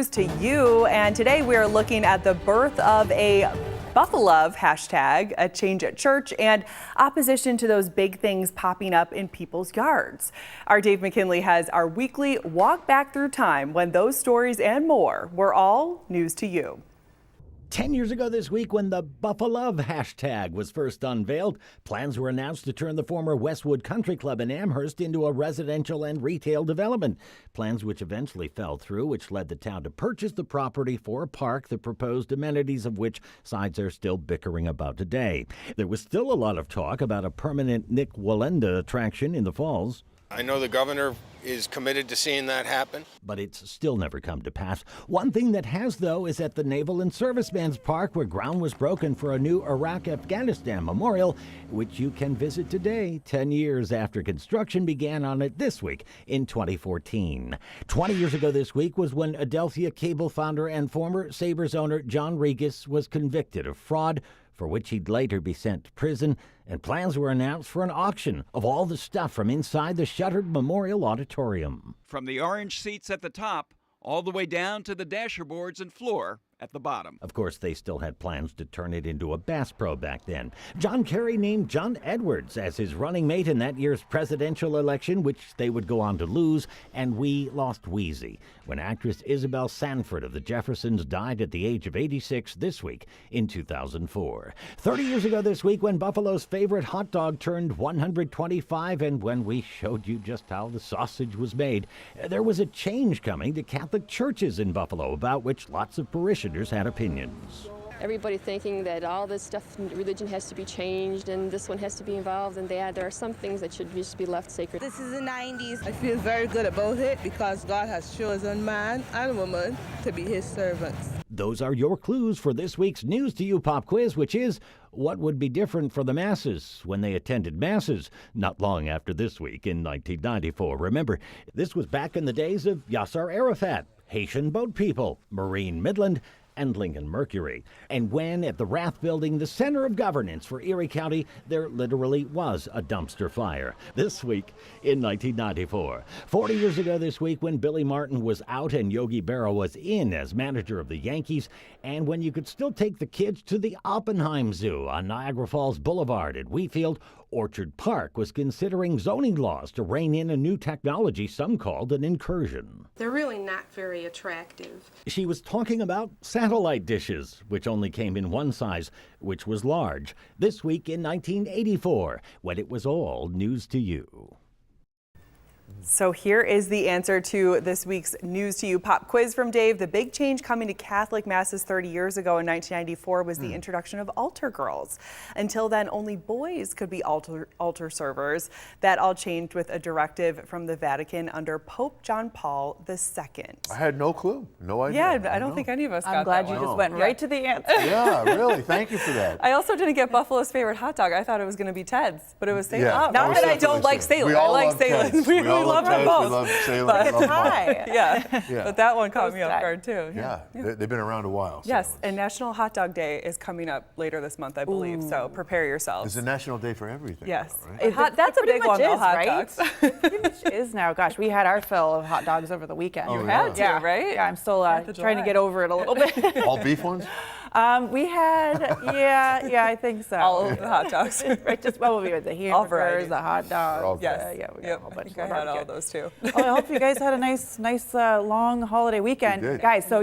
To you, and today we are looking at the birth of a Buffalo hashtag, a change at church, and opposition to those big things popping up in people's yards. Our Dave McKinley has our weekly walk back through time when those stories and more were all news to you. 10 years ago this week, when the Buffalo hashtag was first unveiled, plans were announced to turn the former Westwood Country Club in Amherst into a residential and retail development. Plans which eventually fell through, which led the town to purchase the property for a park, the proposed amenities of which sides are still bickering about today. There was still a lot of talk about a permanent Nick Wallenda attraction in the Falls. I know the governor is committed to seeing that happen. But it's still never come to pass. One thing that has, though, is at the Naval and Servicemen's Park, where ground was broken for a new Iraq-Afghanistan memorial, which you can visit today, 10 years after construction began on it this week in 2014. 20 years ago this week was when Adelphia Cable founder and former Sabres owner John Regis was convicted of fraud, for which he'd later be sent to prison, and plans were announced for an auction of all the stuff from inside the shuttered memorial auditorium. From the orange seats at the top, all the way down to the dasherboards and floor at the bottom. Of course, they still had plans to turn it into a Bass Pro back then. John Kerry named John Edwards as his running mate in that year's presidential election, which they would go on to lose, and we lost Wheezy when actress Isabel Sanford of the Jeffersons died at the age of 86 this week in 2004. 30 years ago this week, when Buffalo's favorite hot dog turned 125, and when we showed you just how the sausage was made, there was a change coming to Catholic churches in Buffalo, about which lots of parishioners had opinions. Everybody thinking that all this stuff in religion has to be changed and this one has to be involved, and there are some things that should just be left sacred. This is the 90s. I feel very good about it because God has chosen man and woman to be his servants. Those are your clues for this week's News to You pop quiz, which is, what would be different for the masses when they attended masses not long after this week in 1994? Remember, this was back in the days of Yasser Arafat, Haitian boat people, Marine Midland, and Lincoln Mercury. And when, at the Rath Building, the center of governance for Erie County, there literally was a dumpster fire. This week in 1994. 40 years ago this week, when Billy Martin was out and Yogi Berra was in as manager of the Yankees, and when you could still take the kids to the Oppenheim Zoo on Niagara Falls Boulevard at Wheatfield, Orchard Park was considering zoning laws to rein in a new technology some called an incursion. They're really not very attractive. She was talking about satellite dishes, which only came in one size, which was large. This week in 1984, when it was all news to you. So here is the answer to this week's News to You pop quiz from Dave. The big change coming to Catholic masses 30 years ago in 1994 was the introduction of altar girls. Until then, only boys could be altar servers. That all changed with a directive from the Vatican under Pope John Paul II. I had no clue, no idea. Yeah, I don't think any of us got I'm glad that you one. just went right to the answer. Yeah, really, thank you for that. I also didn't get Buffalo's favorite hot dog. I thought it was going to be Ted's, but it was Salem. Yeah, Not that I don't like Salem. I like Salem. We love them both. We love Salem. But we love them all. yeah, but that one caught me off guard too. Yeah, they've been around a while. Yes, and National Hot Dog Day is coming up later this month, I believe, so prepare yourselves. It's a national day for everything. Yes. Now, right? That's a big one, though, hot dogs. It pretty much is now. Gosh, we had our fill of hot dogs over the weekend. You had to, right? Yeah, I'm still trying to get over it a little bit. All beef ones? We had, yeah, I think so. All of the hot dogs. Right, just, well, we had the hamburgers, the hot dogs. Yes. Yeah, we got Yep. a whole bunch I of had all those too. Oh, I hope you guys had a nice long holiday weekend. We did. Guys, so